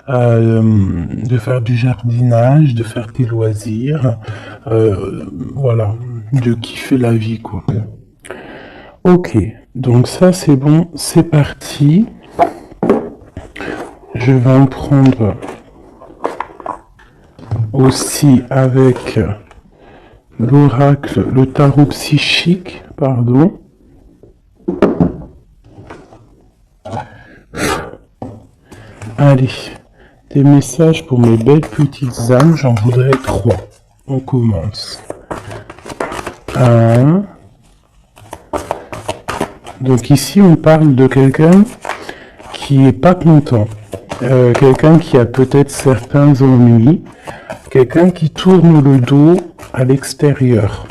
de faire du jardinage, de faire tes loisirs, voilà, de kiffer la vie, quoi. Ok, donc ça c'est bon, c'est parti. Je vais en prendre aussi avec l'oracle, le tarot psychique, pardon. Allez, des messages pour mes belles petites âmes, j'en voudrais 3. On commence. 1. Donc ici, on parle de quelqu'un qui est pas content. Quelqu'un qui a peut-être certains ennuis. Quelqu'un qui tourne le dos à l'extérieur.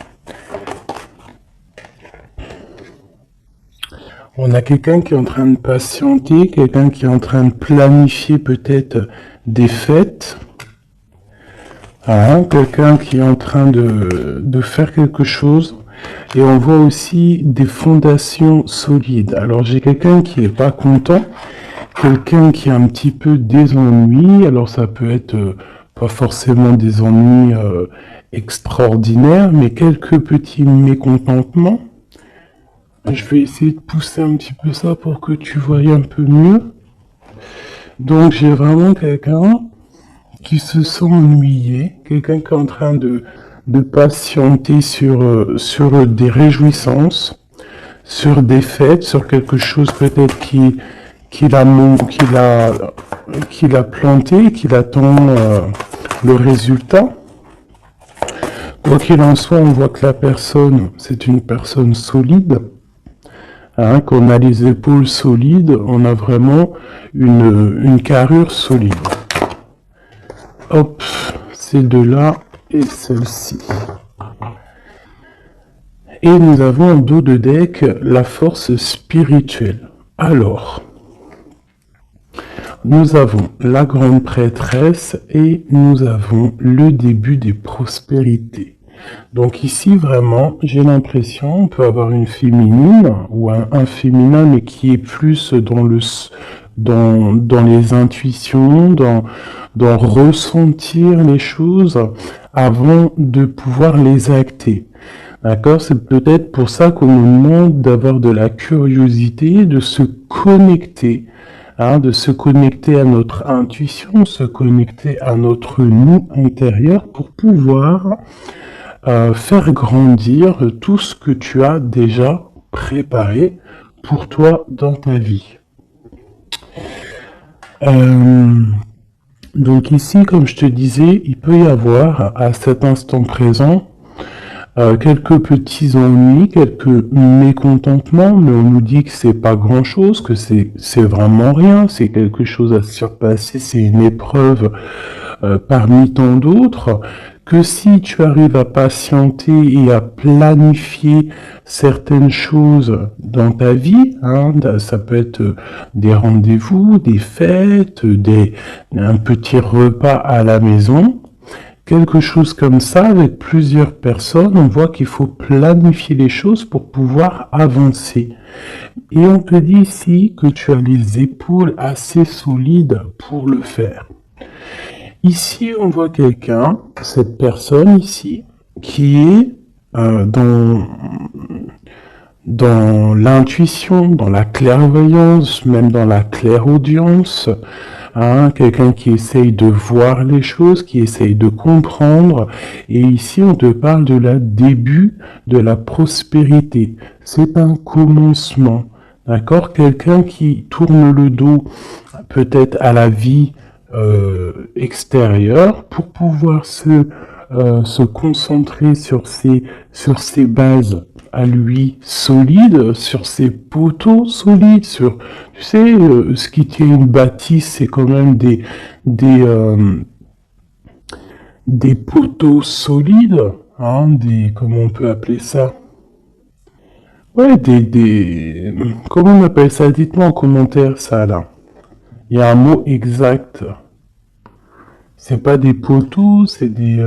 On a quelqu'un qui est en train de patienter, quelqu'un qui est en train de planifier peut-être des fêtes. Voilà, quelqu'un qui est en train de faire quelque chose. Et on voit aussi des fondations solides. Alors j'ai quelqu'un qui est pas content, quelqu'un qui a un petit peu des ennuis. Alors ça peut être pas forcément des ennuis extraordinaires, mais quelques petits mécontentements. Je vais essayer de pousser un petit peu ça pour que tu voies un peu mieux. Donc j'ai vraiment quelqu'un qui se sent ennuyé, quelqu'un qui est en train de patienter sur des réjouissances, sur des fêtes, sur quelque chose peut-être qu'il a planté, qu'il attend le résultat. Quoi qu'il en soit, on voit que la personne, c'est une personne solide. Hein, qu'on a les épaules solides, on a vraiment une carrure solide. Hop, ces deux-là et celle-ci. Et nous avons en dos de deck la force spirituelle. Alors, nous avons la grande prêtresse et nous avons le début des prospérités. Donc ici, vraiment, j'ai l'impression, on peut avoir une féminine ou un féminin, mais qui est plus dans les intuitions, dans ressentir les choses avant de pouvoir les acter. D'accord? C'est peut-être pour ça qu'on nous demande d'avoir de la curiosité, de se connecter, de se connecter à notre intuition, se connecter à notre nous intérieur pour pouvoir faire grandir tout ce que tu as déjà préparé pour toi dans ta vie. Donc ici, comme je te disais, il peut y avoir à cet instant présent quelques petits ennuis, quelques mécontentements, mais on nous dit que c'est pas grand-chose, que c'est vraiment rien, c'est quelque chose à surpasser, c'est une épreuve parmi tant d'autres, que si tu arrives à patienter et à planifier certaines choses dans ta vie, ça peut être des rendez-vous, des fêtes, un petit repas à la maison, quelque chose comme ça avec plusieurs personnes, on voit qu'il faut planifier les choses pour pouvoir avancer. Et on te dit ici que tu as les épaules assez solides pour le faire. Ici, on voit quelqu'un, cette personne ici, qui est dans l'intuition, dans la clairvoyance, même dans la clairaudience, quelqu'un qui essaye de voir les choses, qui essaye de comprendre. Et ici, on te parle de la début de la prospérité. C'est un commencement, d'accord? Quelqu'un qui tourne le dos peut-être à la vie extérieure pour pouvoir se concentrer sur ses bases à lui solides, sur ses poteaux solides, sur, tu sais, ce qui tient une bâtisse, c'est quand même des poteaux solides, comment on peut appeler ça? Ouais, comment on appelle ça? Dites-moi en commentaire ça là. Il y a un mot exact. C'est pas des poteaux, c'est des...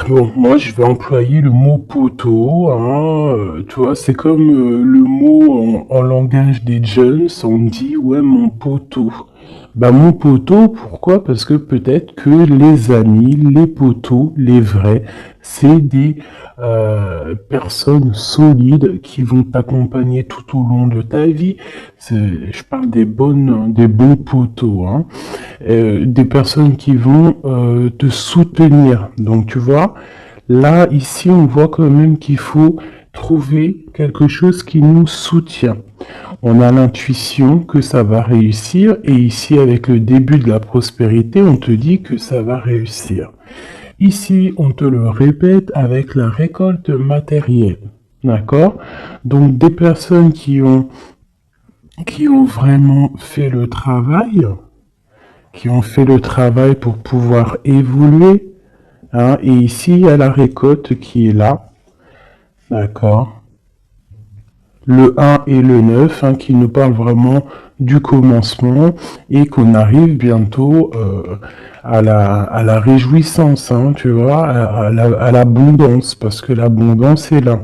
Bon, moi je vais employer le mot poteau, tu vois, c'est comme le mot en langage des jeunes, on dit ouais mon poteau. Bah mon poteau, pourquoi? Parce que peut-être que les amis, les poteaux, les vrais, c'est des personnes solides qui vont t'accompagner tout au long de ta vie. Je parle des bons poteaux, hein. Des personnes qui vont te soutenir. Donc tu vois, là, ici, on voit quand même qu'il faut trouver quelque chose qui nous soutient. On a l'intuition que ça va réussir et ici, avec le début de la prospérité, on te dit que ça va réussir. Ici, on te le répète avec la récolte matérielle. D'accord? Donc, des personnes qui ont vraiment fait le travail, qui ont fait le travail pour pouvoir évoluer, hein, et ici, il y a la récolte qui est là. D'accord? Le 1 et le 9, hein, qui nous parlent vraiment du commencement et qu'on arrive bientôt à la réjouissance, hein, tu vois, à l'abondance, parce que l'abondance est là.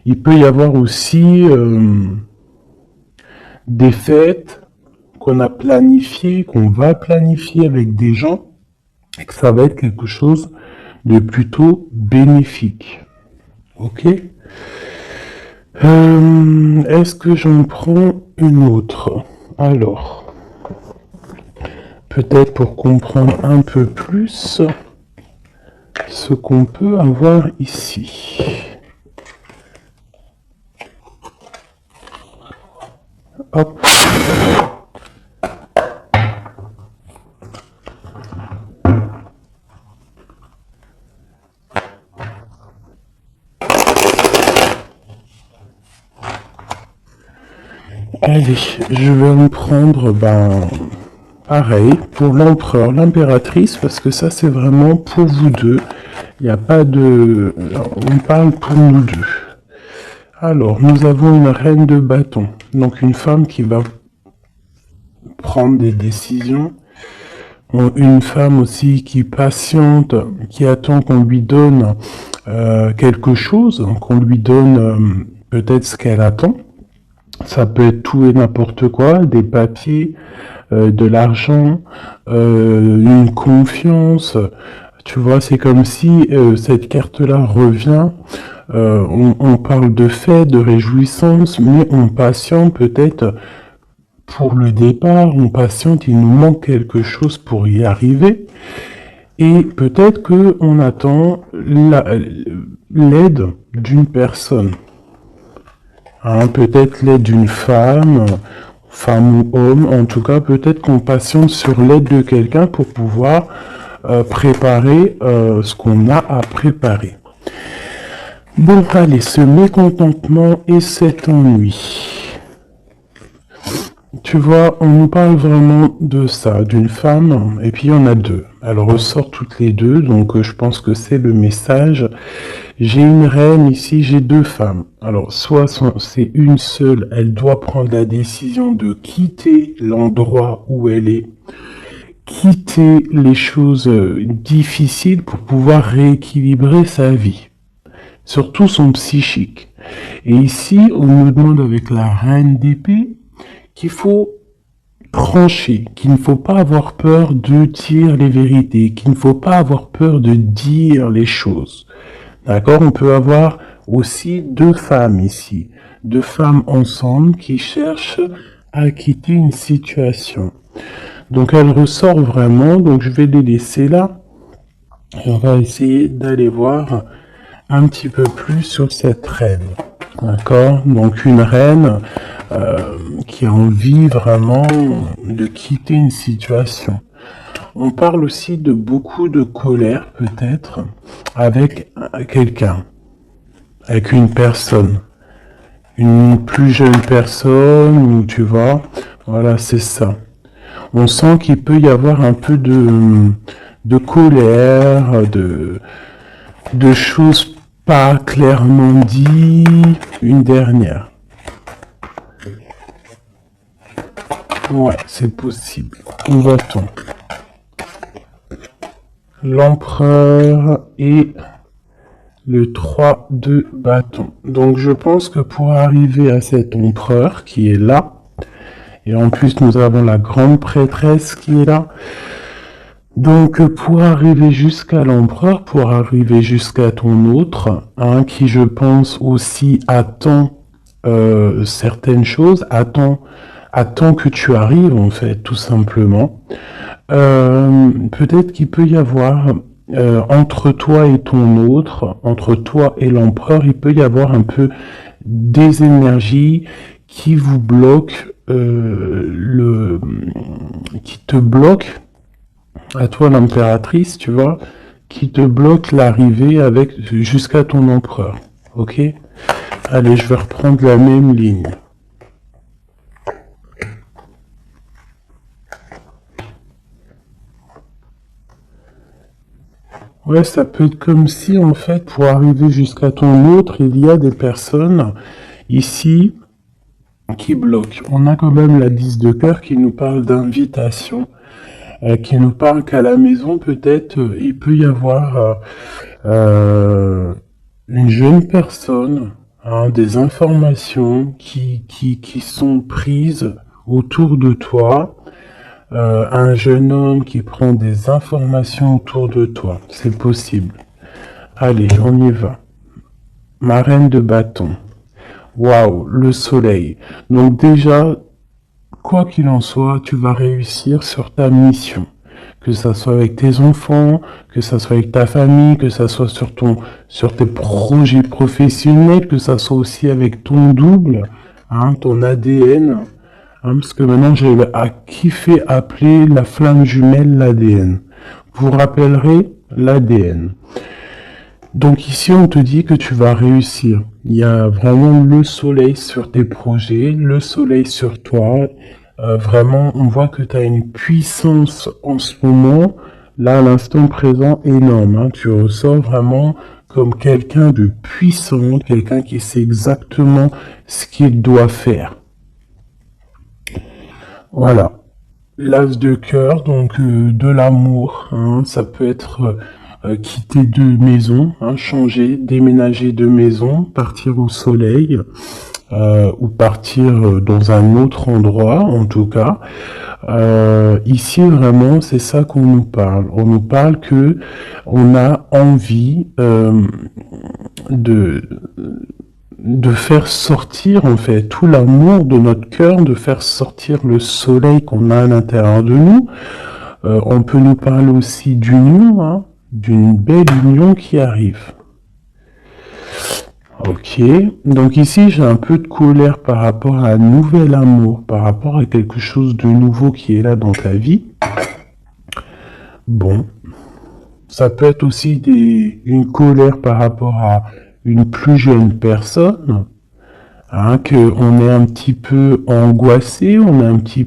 Il peut y avoir aussi des fêtes qu'on a planifiées, qu'on va planifier avec des gens, et que ça va être quelque chose de plutôt bénéfique. Ok? Est-ce que j'en prends une autre? Alors, peut-être pour comprendre un peu plus ce qu'on peut avoir ici. Hop. Allez, je vais en prendre, pareil, pour l'empereur, l'impératrice, parce que ça, c'est vraiment pour vous deux. Il n'y a pas de... On parle pour nous deux. Alors, nous avons une reine de bâton, donc une femme qui va prendre des décisions. Une femme aussi qui patiente, qui attend qu'on lui donne quelque chose, qu'on lui donne peut-être ce qu'elle attend. Ça peut être tout et n'importe quoi, des papiers, de l'argent, une confiance. Tu vois, c'est comme si cette carte-là revient. On parle de fête, de réjouissance, mais on patiente peut-être pour le départ, on patiente, il nous manque quelque chose pour y arriver. Et peut-être qu'on attend l'aide d'une personne. Hein, peut-être l'aide d'une femme, femme ou homme, en tout cas peut-être qu'on patiente sur l'aide de quelqu'un pour pouvoir préparer ce qu'on a à préparer. Bon, allez, ce mécontentement et cet ennui. Tu vois, on nous parle vraiment de ça, d'une femme, et puis il y en a deux. Elles ressortent toutes les deux, donc je pense que c'est le message. J'ai une reine ici, j'ai deux femmes. Alors, soit c'est une seule, elle doit prendre la décision de quitter l'endroit où elle est, quitter les choses difficiles pour pouvoir rééquilibrer sa vie, surtout son psychique. Et ici, on nous demande avec la reine d'épée qu'il faut trancher, qu'il ne faut pas avoir peur de dire les vérités, qu'il ne faut pas avoir peur de dire les choses. D'accord? On peut avoir aussi deux femmes ici, deux femmes ensemble qui cherchent à quitter une situation. Donc elle ressort vraiment, donc je vais les laisser là. Et on va essayer d'aller voir un petit peu plus sur cette reine. D'accord? Donc une reine qui a envie vraiment de quitter une situation. On parle aussi de beaucoup de colère peut-être avec quelqu'un, avec une personne, une plus jeune personne, ou tu vois, voilà, c'est ça. On sent qu'il peut y avoir un peu de colère, de choses pas clairement dites. Une dernière. Ouais, c'est possible. Où va-t-on? L'empereur et le 3 de bâton. Donc je pense que pour arriver à cet empereur qui est là, Et en plus, nous avons la grande prêtresse qui est là. Donc, pour arriver jusqu'à l'empereur, pour arriver jusqu'à ton autre, hein, qui, je pense, aussi attend certaines choses, attend que tu arrives, en fait, tout simplement. Peut-être qu'il peut y avoir, entre toi et ton autre, entre toi et l'empereur, il peut y avoir un peu des énergies qui vous bloquent, qui te bloquent, à toi l'impératrice, tu vois, qui te bloque l'arrivée avec jusqu'à ton empereur. Ok? Allez, je vais reprendre la même ligne. Ouais, ça peut être comme si, en fait, pour arriver jusqu'à ton autre, il y a des personnes ici qui bloquent. On a quand même la 10 de cœur qui nous parle d'invitation, qui nous parle qu'à la maison, peut-être, il peut y avoir une jeune personne, hein, des informations qui sont prises autour de toi, un jeune homme qui prend des informations autour de toi. C'est possible. Allez, on y va. Ma reine de bâton. Waouh, le soleil. Donc déjà, quoi qu'il en soit, tu vas réussir sur ta mission. Que ça soit avec tes enfants, que ça soit avec ta famille, que ça soit sur tes projets professionnels, que ça soit aussi avec ton double, hein, ton ADN. Hein, parce que maintenant, j'ai kiffé appeler la flamme jumelle l'ADN. Vous rappellerez l'ADN. Donc ici, on te dit que tu vas réussir. Il y a vraiment le soleil sur tes projets, le soleil sur toi. Vraiment, on voit que tu as une puissance en ce moment, là, à l'instant présent, énorme. Hein. Tu ressors vraiment comme quelqu'un de puissant, quelqu'un qui sait exactement ce qu'il doit faire. Voilà. L'as de cœur, donc de l'amour, hein, ça peut être quitter de maison, hein, changer, déménager de maison, partir au soleil, ou partir dans un autre endroit, en tout cas. Ici, vraiment, c'est ça qu'on nous parle. On nous parle que on a envie de faire sortir, en fait, tout l'amour de notre cœur, de faire sortir le soleil qu'on a à l'intérieur de nous. On peut nous parler aussi d'union, hein, d'une belle union qui arrive. Ok, donc ici j'ai un peu de colère par rapport à un nouvel amour, par rapport à quelque chose de nouveau qui est là dans ta vie. Bon, ça peut être aussi une colère par rapport à une plus jeune personne, hein, que on est un petit peu angoissé, on est un petit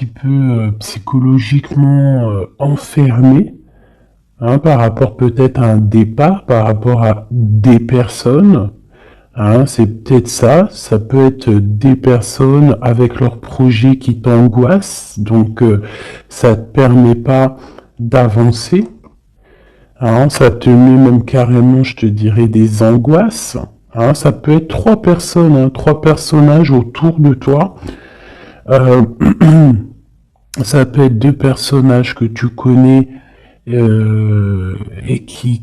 peu psychologiquement enfermé. Hein, par rapport peut-être à un départ, par rapport à des personnes, hein, c'est peut-être ça, ça peut être des personnes avec leurs projets qui t'angoissent, donc ça te permet pas d'avancer, hein, ça te met même carrément, je te dirais, des angoisses, hein, ça peut être trois personnes, hein, trois personnages autour de toi, euh, ça peut être deux personnages que tu connais et qui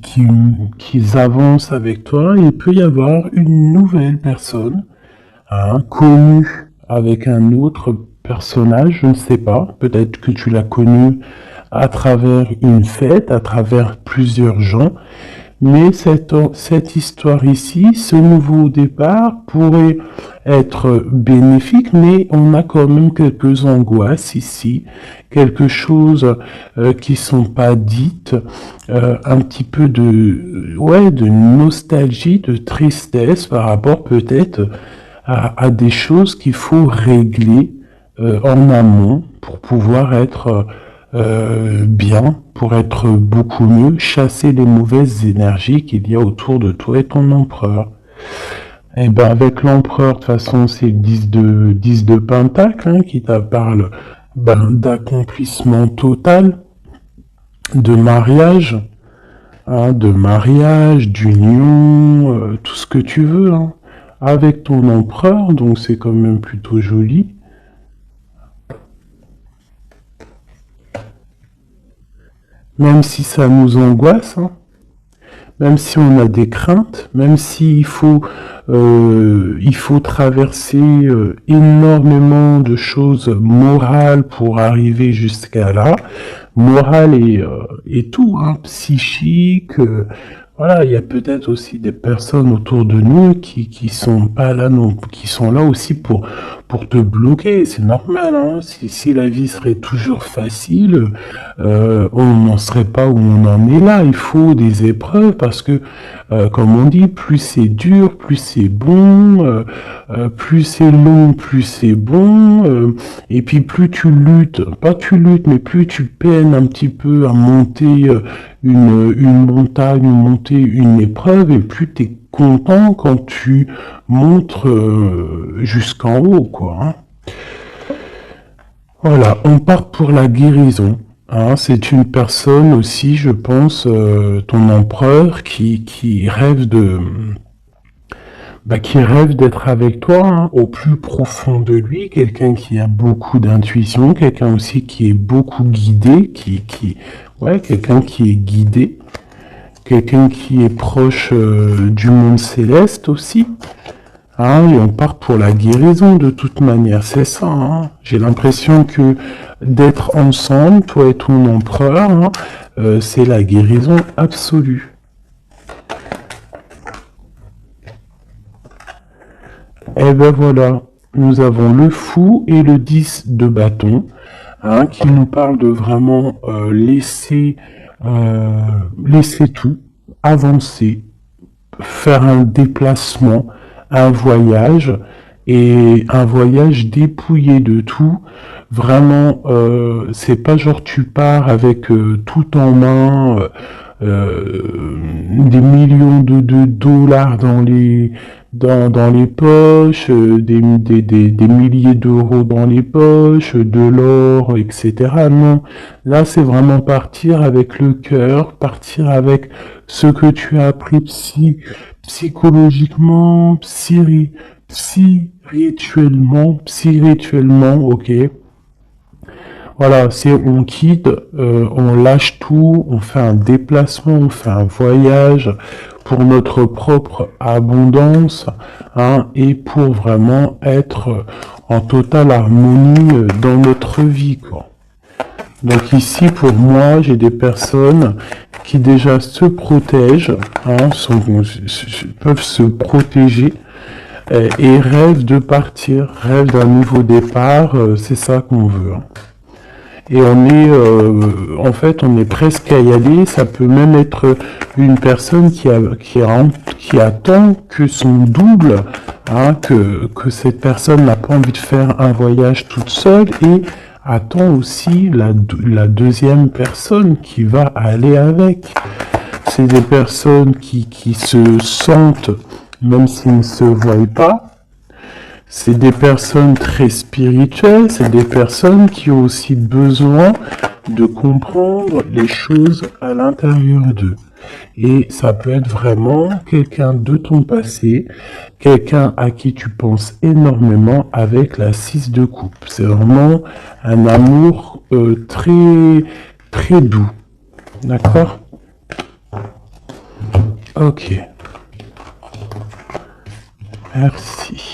avancent avec toi. Il peut y avoir une nouvelle personne, hein, connue avec un autre personnage, je ne sais pas. Peut-être que tu l'as connue à travers une fête, à travers plusieurs gens. Mais cette histoire ici, ce nouveau départ pourrait être bénéfique, mais on a quand même quelques angoisses ici, quelque chose qui sont pas dites, un petit peu de nostalgie, de tristesse par rapport peut-être à des choses qu'il faut régler en amont pour pouvoir être bien, pour être beaucoup mieux, chasser les mauvaises énergies qu'il y a autour de toi et ton empereur. Et ben avec l'empereur, de toute façon, c'est le 10 de pentacle, hein, qui te parle d'accomplissement total, de mariage, d'union, tout ce que tu veux, hein. avec ton empereur, donc c'est quand même plutôt joli. Même si ça nous angoisse, hein, même si on a des craintes, même il faut traverser énormément de choses morales pour arriver jusqu'à là, morale et tout, hein, psychique. Voilà, il y a peut-être aussi des personnes autour de nous qui sont pas là non, qui sont là aussi pour te bloquer. C'est normal, hein. Si la vie serait toujours facile, on n'en serait pas où on en est là. Il faut des épreuves parce que, comme on dit, plus c'est dur, plus c'est bon, plus c'est long, plus c'est bon, et puis plus tu luttes, pas tu luttes, mais plus tu peines un petit peu à monter une montagne, monter une épreuve, et plus tu es content quand tu montes jusqu'en haut, quoi. Hein. Voilà, on part pour la guérison. Hein, c'est une personne aussi, je pense, ton empereur, qui rêve qui rêve d'être avec toi, hein, au plus profond de lui, quelqu'un qui a beaucoup d'intuition, quelqu'un aussi qui est beaucoup guidé, ouais, quelqu'un qui est guidé, quelqu'un qui est proche du monde céleste aussi. Hein, et on part pour la guérison de toute manière, c'est ça. Hein. J'ai l'impression que d'être ensemble, toi et ton empereur, hein, c'est la guérison absolue. Et ben voilà, nous avons le fou et le 10 de bâton, hein, qui nous parlent de vraiment laisser tout, avancer, faire un déplacement, un voyage, et un voyage dépouillé de tout. Vraiment, c'est pas genre tu pars avec tout en main, des millions de dollars dans les poches, des milliers d'euros dans les poches, de l'or, etc. Non, là c'est vraiment partir avec le cœur, partir avec ce que tu as appris psychologiquement, spirituellement, ok. Voilà, c'est on quitte, on lâche tout, on fait un déplacement, on fait un voyage pour notre propre abondance, hein, et pour vraiment être en totale harmonie dans notre vie, quoi. Donc ici, pour moi, j'ai des personnes qui déjà se protègent, hein, peuvent se protéger et rêvent de partir, rêvent d'un nouveau départ, c'est ça qu'on veut. Hein. Et en fait, on est presque à y aller. Ça peut même être une personne qui attend que son double, hein, que cette personne n'a pas envie de faire un voyage toute seule et attend aussi la deuxième personne qui va aller avec. C'est des personnes qui se sentent, même s'ils ne se voient pas, c'est des personnes très spirituelles, c'est des personnes qui ont aussi besoin de comprendre les choses à l'intérieur d'eux. Et ça peut être vraiment quelqu'un de ton passé, quelqu'un à qui tu penses énormément avec la 6 de coupe. C'est vraiment un amour très, très doux. D'accord ? Ok. Merci.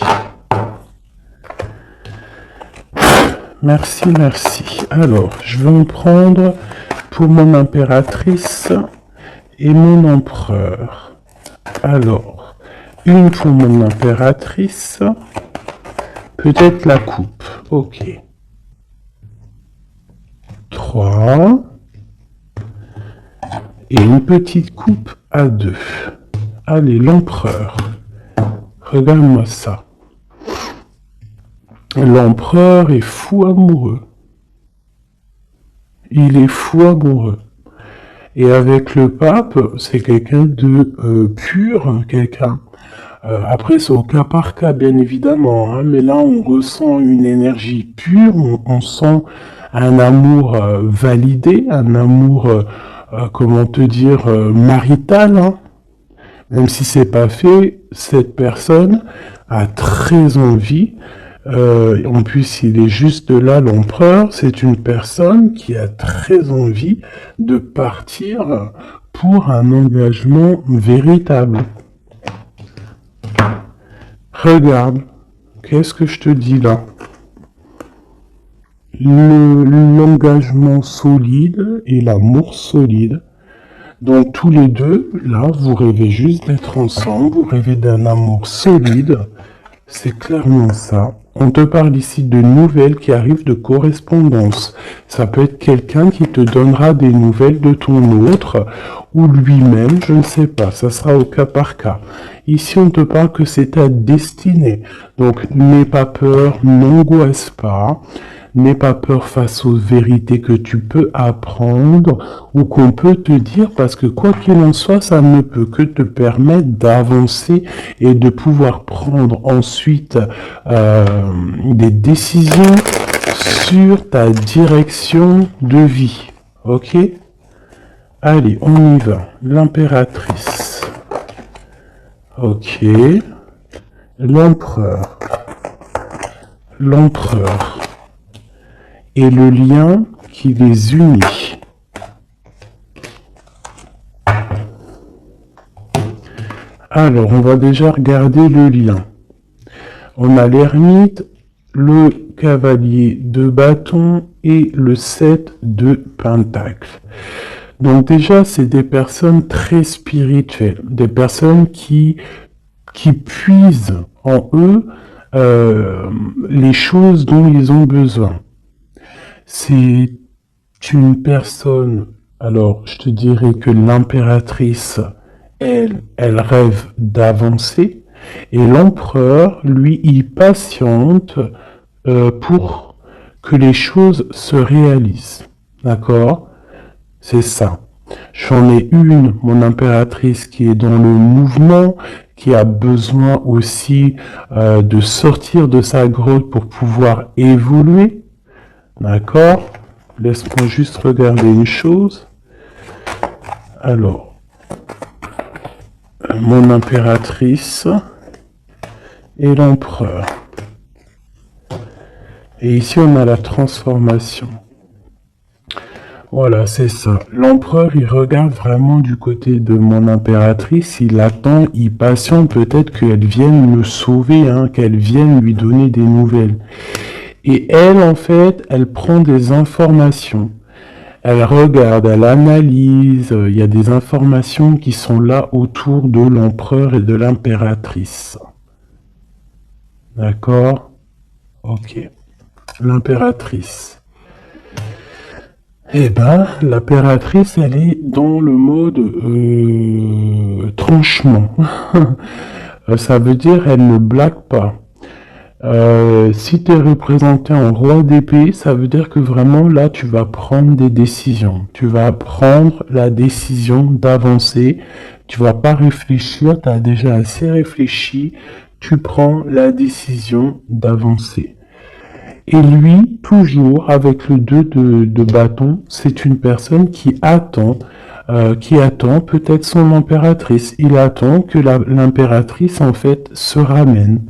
Merci, merci. Alors, je vais en prendre pour mon impératrice et mon empereur. Alors, une pour mon impératrice, peut-être la coupe. Ok. 3. Et une petite coupe à 2. Allez, l'empereur. Regarde-moi ça. L'empereur est fou amoureux. Il est fou amoureux. Et avec le pape, c'est quelqu'un de pur, quelqu'un. Après, c'est au cas par cas, bien évidemment. Hein, mais là, on ressent une énergie pure, on sent un amour validé, un amour, comment te dire, marital. Hein, Même si c'est pas fait, cette personne a très envie. En plus, il est juste là, l'empereur. C'est une personne qui a très envie de partir pour un engagement véritable. Regarde, qu'est-ce que je te dis là? L'engagement solide et l'amour solide. Donc tous les deux, là, vous rêvez juste d'être ensemble, vous rêvez d'un amour solide. C'est clairement ça. On te parle ici de nouvelles qui arrivent de correspondance. Ça peut être quelqu'un qui te donnera des nouvelles de ton autre, ou lui-même, je ne sais pas, ça sera au cas par cas. Ici, on te parle que c'est ta destinée. Donc, n'aie pas peur, n'angoisse pas. N'aie pas peur face aux vérités que tu peux apprendre ou qu'on peut te dire, parce que quoi qu'il en soit, ça ne peut que te permettre d'avancer et de pouvoir prendre ensuite des décisions sur ta direction de vie. Ok? Allez, on y va. L'impératrice. Ok. L'empereur. L'empereur. Et le lien qui les unit. Alors, on va déjà regarder le lien. On a l'ermite, le cavalier de bâton et le 7 de pentacles. Donc déjà, c'est des personnes très spirituelles, des personnes qui puisent en eux les choses dont ils ont besoin. C'est une personne, alors je te dirais que l'impératrice, elle rêve d'avancer, et l'empereur, lui, il patiente pour que les choses se réalisent. D'accord? C'est ça. J'en ai une, mon impératrice, qui est dans le mouvement, qui a besoin aussi de sortir de sa grotte pour pouvoir évoluer. D'accord? Laisse-moi juste regarder une chose. Alors, mon impératrice et l'empereur. Et ici, on a la transformation. Voilà, c'est ça. L'empereur, il regarde vraiment du côté de mon impératrice. Il attend, il patiente peut-être qu'elle vienne me sauver, hein, qu'elle vienne lui donner des nouvelles. Et elle, en fait, elle prend des informations. Elle regarde, elle analyse. Il y a des informations qui sont là autour de l'empereur et de l'impératrice. D'accord? Ok. L'impératrice. Eh ben, l'impératrice, elle est dans le mode tranchement. Ça veut dire elle ne blague pas. Si tu es représenté en roi d'épée, ça veut dire que vraiment là, tu vas prendre des décisions. Tu vas prendre la décision d'avancer. Tu vas pas réfléchir, tu as déjà assez réfléchi. Tu prends la décision d'avancer. Et lui, toujours avec le 2 de bâton, c'est une personne qui attend peut-être son impératrice. Il attend que l'impératrice, en fait, se ramène.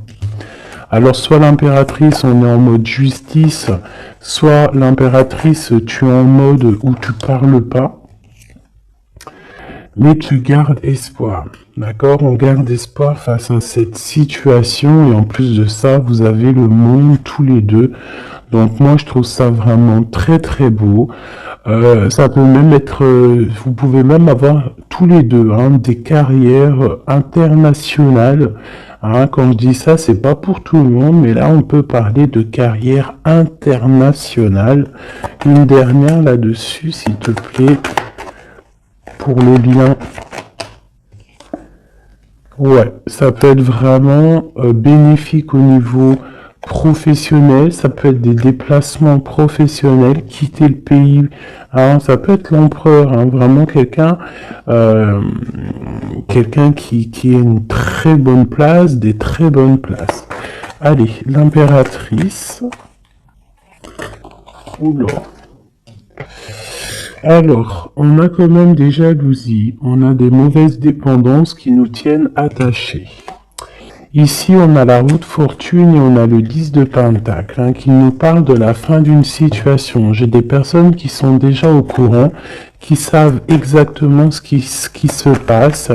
Alors, soit l'impératrice, on est en mode justice, soit l'impératrice, tu es en mode où tu parles pas, mais tu gardes espoir. D'accord? On garde espoir face à cette situation, et en plus de ça, vous avez le monde tous les deux. Donc moi, je trouve ça vraiment très très beau. Ça peut même être, vous pouvez même avoir tous les deux des carrières internationales. Quand je dis ça, c'est pas pour tout le monde, mais là, on peut parler de carrière internationale. Une dernière là-dessus, s'il te plaît, pour le lien. Ouais, ça peut être vraiment bénéfique au niveau professionnel, ça peut être des déplacements professionnels, quitter le pays, ça peut être l'empereur, vraiment quelqu'un qui a une très bonne place, des très bonnes places. Allez, l'impératrice. Oula. Alors, on a quand même des jalousies, on a des mauvaises dépendances qui nous tiennent attachés. Ici, on a la roue de fortune et on a le 10 de pentacle, hein, qui nous parle de la fin d'une situation. J'ai des personnes qui sont déjà au courant, qui savent exactement ce qui se passe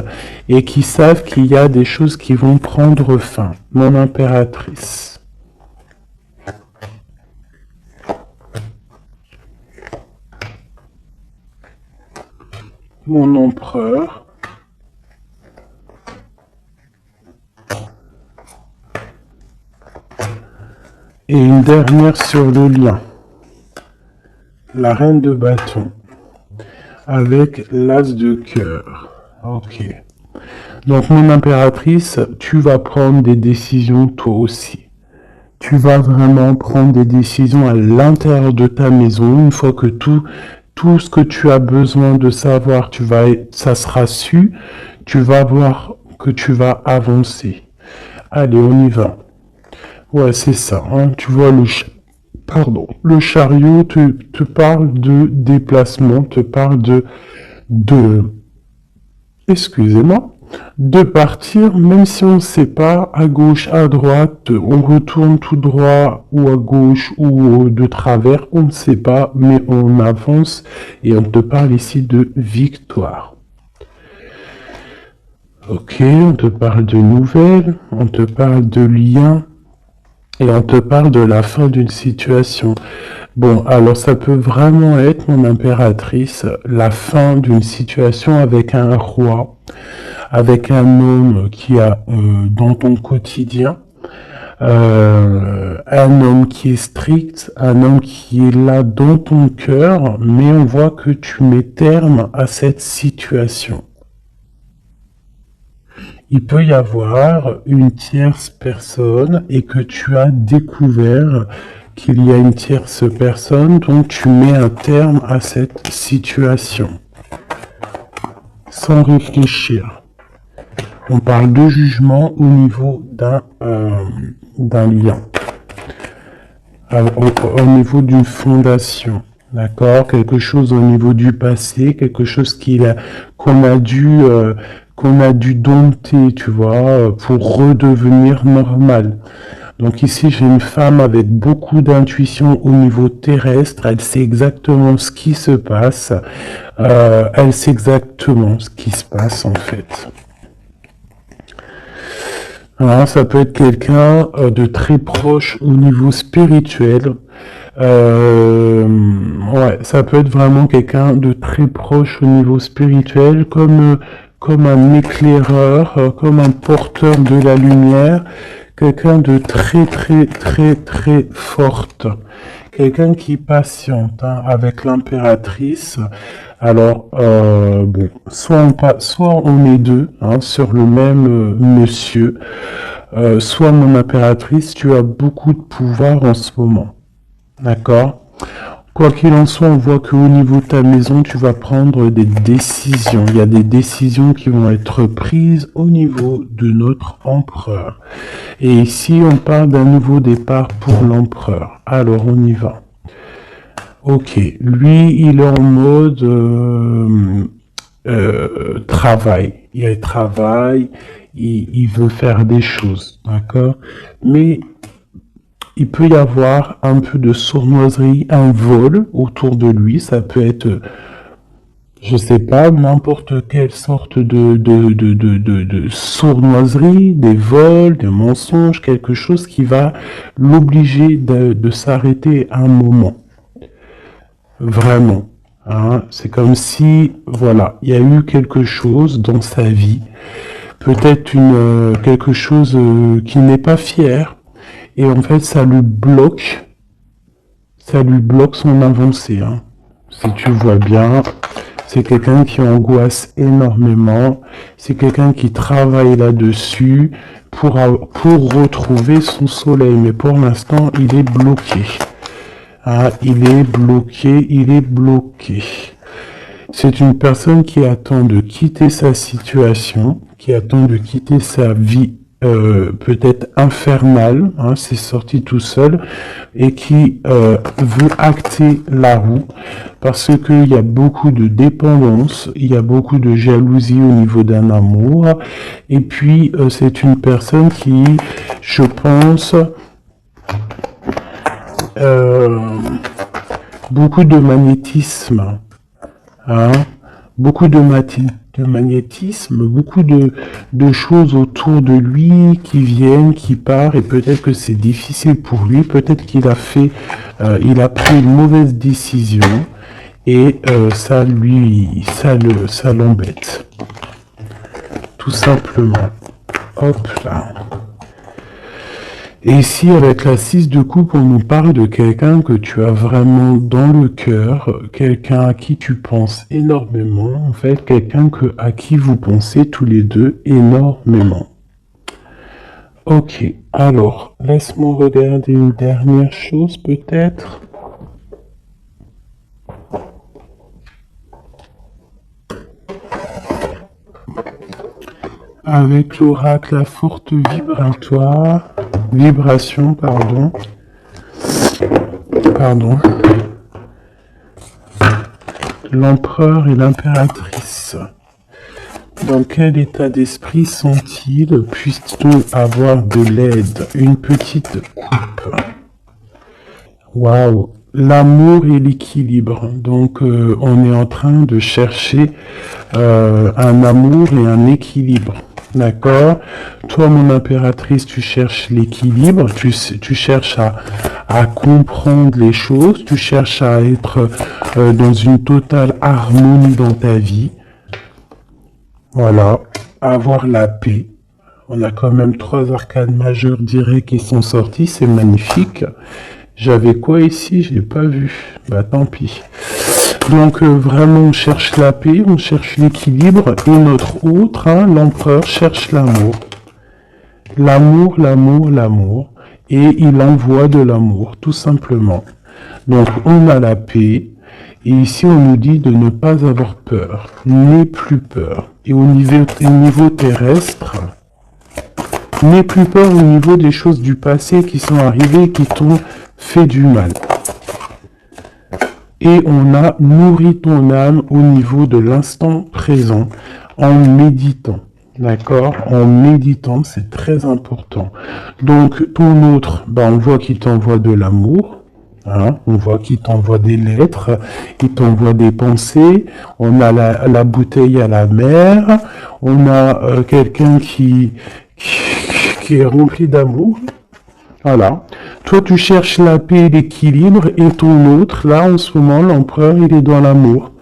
et qui savent qu'il y a des choses qui vont prendre fin. Mon impératrice. Mon empereur. Et une dernière sur le lien. La reine de bâton. Avec l'as de cœur. Ok. Donc mon impératrice, tu vas prendre des décisions toi aussi. Tu vas vraiment prendre des décisions à l'intérieur de ta maison. Une fois que tout ce que tu as besoin de savoir, ça sera su. Tu vas voir que tu vas avancer. Allez, on y va. Ouais, c'est ça. Hein. Tu vois, le chariot te parle de déplacement, te parle excusez-moi, de partir, même si on ne sait pas, à gauche, à droite, on retourne tout droit, ou à gauche, ou de travers, on ne sait pas, mais on avance, et on te parle ici de victoire. Ok, on te parle de nouvelles, on te parle de liens, et on te parle de la fin d'une situation. Bon, alors ça peut vraiment être, mon impératrice, la fin d'une situation avec un roi, avec un homme qui a dans ton quotidien, un homme qui est strict, un homme qui est là dans ton cœur, mais on voit que tu mets terme à cette situation. Il peut y avoir une tierce personne et que tu as découvert qu'il y a une tierce personne, donc tu mets un terme à cette situation. Sans réfléchir. On parle de jugement au niveau d'un lien. Au niveau d'une fondation. D'accord? Quelque chose au niveau du passé, quelque chose qu'on a dû dompter, tu vois, pour redevenir normal. Donc ici, j'ai une femme avec beaucoup d'intuition au niveau terrestre. Elle sait exactement ce qui se passe. Elle sait exactement ce qui se passe, en fait. Alors, ça peut être quelqu'un de très proche au niveau spirituel. Ouais, ça peut être vraiment quelqu'un de très proche au niveau spirituel, comme un éclaireur, comme un porteur de la lumière, quelqu'un de très très très très forte, quelqu'un qui patiente, hein, avec l'impératrice. Alors, bon, soit on est deux, hein, sur le même monsieur, soit mon impératrice, tu as beaucoup de pouvoir en ce moment. D'accord? Quoi qu'il en soit, on voit qu'au niveau de ta maison, tu vas prendre des décisions. Il y a des décisions qui vont être prises au niveau de notre empereur. Et ici, on parle d'un nouveau départ pour l'empereur. Alors, on y va. Ok, lui, il est en mode travail. Il travaille, il veut faire des choses, d'accord? Mais il peut y avoir un peu de sournoiserie, un vol autour de lui. Ça peut être, je sais pas, n'importe quelle sorte de sournoiserie, des vols, des mensonges, quelque chose qui va l'obliger de s'arrêter un moment. Vraiment. Hein, c'est comme si, voilà, il y a eu quelque chose dans sa vie, peut-être quelque chose qui n'est pas fier, et en fait ça lui bloque son avancée. Hein. Si tu vois bien, c'est quelqu'un qui angoisse énormément, c'est quelqu'un qui travaille là-dessus pour retrouver son soleil, mais pour l'instant il est bloqué. Ah, il est bloqué. C'est une personne qui attend de quitter sa situation, qui attend de quitter sa vie peut-être infernal, hein, c'est sorti tout seul, et qui veut acter la roue, parce qu'il y a beaucoup de dépendance, il y a beaucoup de jalousie au niveau d'un amour, et puis c'est une personne qui, je pense, beaucoup de magnétisme, hein, beaucoup de magnétisme, beaucoup de choses autour de lui qui viennent, qui partent, et peut-être que c'est difficile pour lui, peut-être qu'il a fait, il a pris une mauvaise décision, et ça l'embête, tout simplement. Hop là. Et ici, avec la 6 de coupe, on nous parle de quelqu'un que tu as vraiment dans le cœur, quelqu'un à qui tu penses énormément, en fait, quelqu'un à qui vous pensez tous les deux énormément. Ok, alors, laisse-moi regarder une dernière chose peut-être. Avec l'oracle à forte vibration, pardon. L'empereur et l'impératrice. Dans quel état d'esprit sont-ils? Puissent-ils avoir de l'aide? Une petite coupe. Waouh! L'amour et l'équilibre. Donc, on est en train de chercher un amour et un équilibre. D'accord? Toi, mon impératrice, tu cherches l'équilibre, tu cherches à comprendre les choses, tu cherches à être dans une totale harmonie dans ta vie. Voilà, avoir la paix. On a quand même 3 arcanes majeures directs qui sont sortis, c'est magnifique. J'avais quoi ici? J'ai pas vu. Bah tant pis. Donc vraiment on cherche la paix, on cherche l'équilibre, et notre autre, hein, l'empereur, cherche l'amour. L'amour, et il envoie de l'amour, tout simplement. Donc on a la paix, et ici on nous dit de ne pas avoir peur, n'aie plus peur. Et au niveau terrestre, n'aie plus peur au niveau des choses du passé qui sont arrivées, qui t'ont fait du mal. Et on a nourri ton âme au niveau de l'instant présent en méditant. D'accord? En méditant, c'est très important. Donc, ton autre, on voit qu'il t'envoie de l'amour. Hein, on voit qu'il t'envoie des lettres, il t'envoie des pensées. On a la bouteille à la mer. On a quelqu'un qui est rempli d'amour. Voilà. Toi, tu cherches la paix et l'équilibre, et ton autre, là, en ce moment, l'empereur, il est dans l'amour.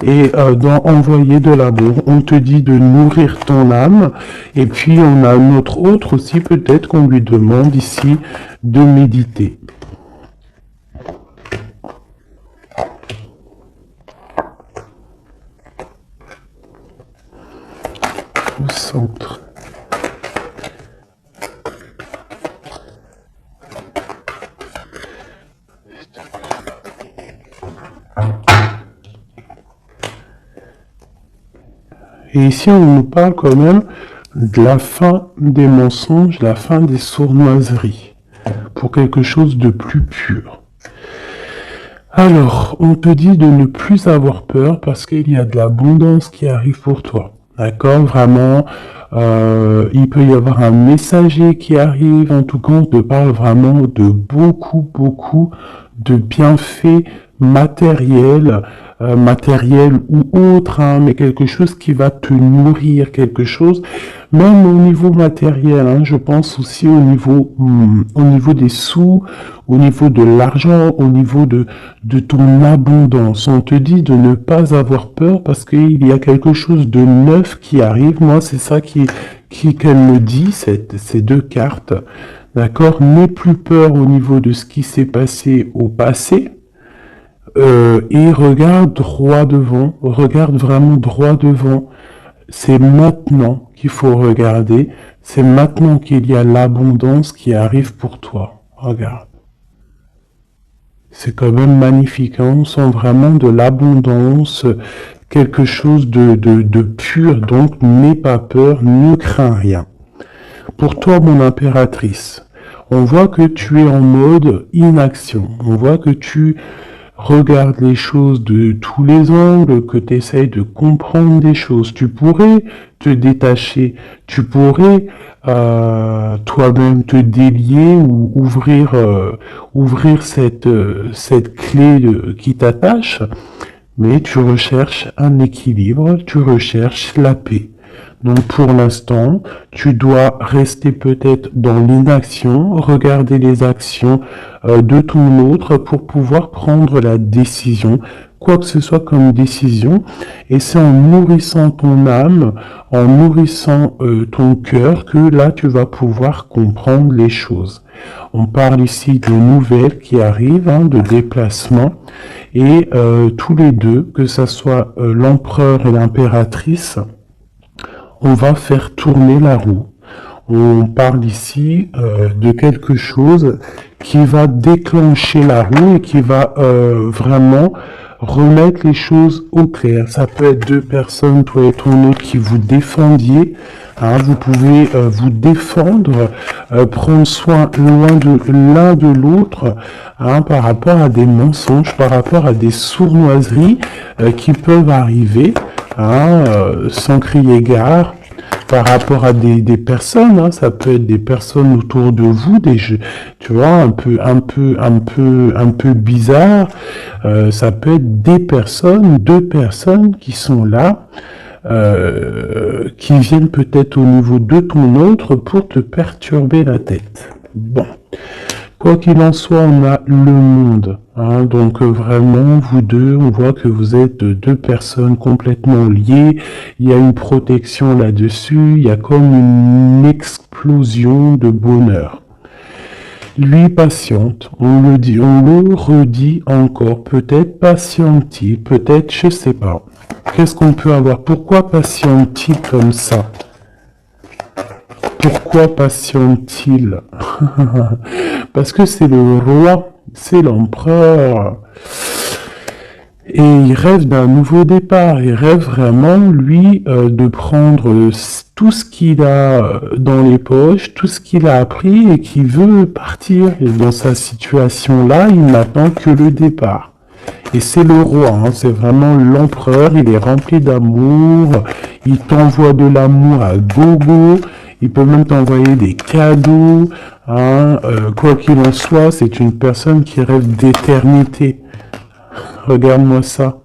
Et dans envoyer de l'amour, on te dit de nourrir ton âme, et puis on a notre autre aussi, peut-être qu'on lui demande ici de méditer. Au centre. Et ici, on nous parle quand même de la fin des mensonges, la fin des sournoiseries, pour quelque chose de plus pur. Alors, on te dit de ne plus avoir peur parce qu'il y a de l'abondance qui arrive pour toi. D'accord? Vraiment, il peut y avoir un messager qui arrive. En tout cas, on te parle vraiment de beaucoup de bienfaits matériels, ou autres, hein, mais quelque chose qui va te nourrir, quelque chose, même au niveau matériel, hein, je pense aussi au niveau des sous, au niveau de l'argent, au niveau de ton abondance. On te dit de ne pas avoir peur parce qu'il y a quelque chose de neuf qui arrive. Moi, c'est ça qu'elle me dit, ces 2 cartes. D'accord? N'aie plus peur au niveau de ce qui s'est passé au passé. Et regarde droit devant, regarde vraiment droit devant. C'est maintenant qu'il faut regarder, c'est maintenant qu'il y a l'abondance qui arrive pour toi. Regarde. C'est quand même magnifique, hein? On sent vraiment de l'abondance, quelque chose de pur, donc n'aie pas peur, ne crains rien. Pour toi, mon impératrice, on voit que tu es en mode inaction. On voit que tu regardes les choses de tous les angles, que tu essayes de comprendre des choses. Tu pourrais te détacher, tu pourrais toi-même te délier ou ouvrir cette clé qui t'attache, mais tu recherches un équilibre, tu recherches la paix. Donc pour l'instant, tu dois rester peut-être dans l'inaction, regarder les actions de ton autre pour pouvoir prendre la décision, quoi que ce soit comme décision. Et c'est en nourrissant ton âme, en nourrissant ton cœur que là tu vas pouvoir comprendre les choses. On parle ici de nouvelles qui arrivent, hein, de déplacements, et tous les deux, que ça soit l'empereur et l'impératrice, on va faire tourner la roue. On parle ici de quelque chose qui va déclencher la roue et qui va vraiment remettre les choses au clair. Ça peut être deux personnes, toi et ton autre, qui vous défendiez. Hein, vous pouvez vous défendre, prendre soin l'un de l'autre, hein, par rapport à des mensonges, par rapport à des sournoiseries qui peuvent arriver, hein, sans crier gare, par rapport à des personnes, hein, ça peut être des personnes autour de vous, des jeux, tu vois, un peu bizarre. Ça peut être des personnes, deux personnes qui sont là, qui viennent peut-être au niveau de ton autre pour te perturber la tête. Bon. Quoi qu'il en soit, on a le monde. Hein, donc vraiment, vous deux, on voit que vous êtes deux personnes complètement liées. Il y a une protection là-dessus. Il y a comme une explosion de bonheur. Lui patiente, on le dit, on le redit encore. Peut-être patiente-t-il, peut-être, je sais pas. Qu'est-ce qu'on peut avoir? Pourquoi patiente-t-il comme ça? Pourquoi patiente-t-il? Parce que c'est le roi, c'est l'empereur. Et il rêve d'un nouveau départ. Il rêve vraiment, lui, de prendre tout ce qu'il a dans les poches, tout ce qu'il a appris et qui veut partir. Et dans sa situation-là, il n'attend que le départ. Et c'est le roi, hein, c'est vraiment l'empereur. Il est rempli d'amour. Il t'envoie de l'amour à gogo. Il peut même t'envoyer des cadeaux. Hein, quoi qu'il en soit, c'est une personne qui rêve d'éternité. Regarde-moi ça.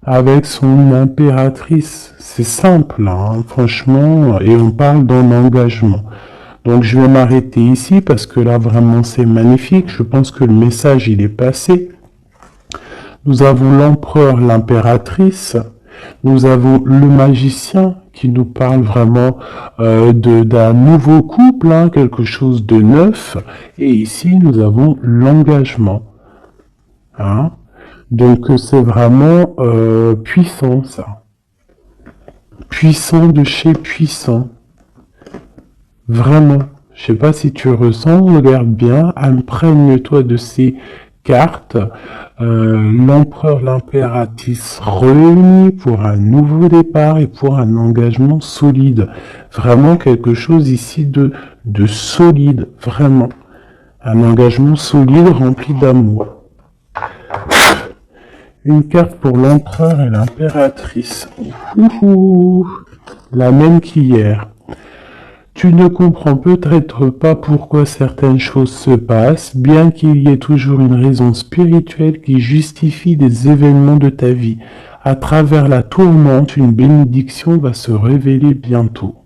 Avec son impératrice. C'est simple, hein, franchement. Et on parle d'un engagement. Donc je vais m'arrêter ici parce que là vraiment c'est magnifique. Je pense que le message il est passé. Nous avons l'empereur, l'impératrice. Nous avons le magicien qui nous parle vraiment d'un nouveau couple, hein, quelque chose de neuf. Et ici, nous avons l'engagement. Hein. Donc, c'est vraiment puissant, ça. Puissant de chez puissant. Vraiment. Je sais pas si tu ressens, regarde bien, imprègne-toi de ces cartes. L'empereur, l'impératrice réunis pour un nouveau départ et pour un engagement solide. Vraiment quelque chose ici de solide, vraiment. Un engagement solide rempli d'amour. Une carte pour l'empereur et l'impératrice. La même qu'hier. Tu ne comprends peut-être pas pourquoi certaines choses se passent, bien qu'il y ait toujours une raison spirituelle qui justifie des événements de ta vie. À travers la tourmente, une bénédiction va se révéler bientôt.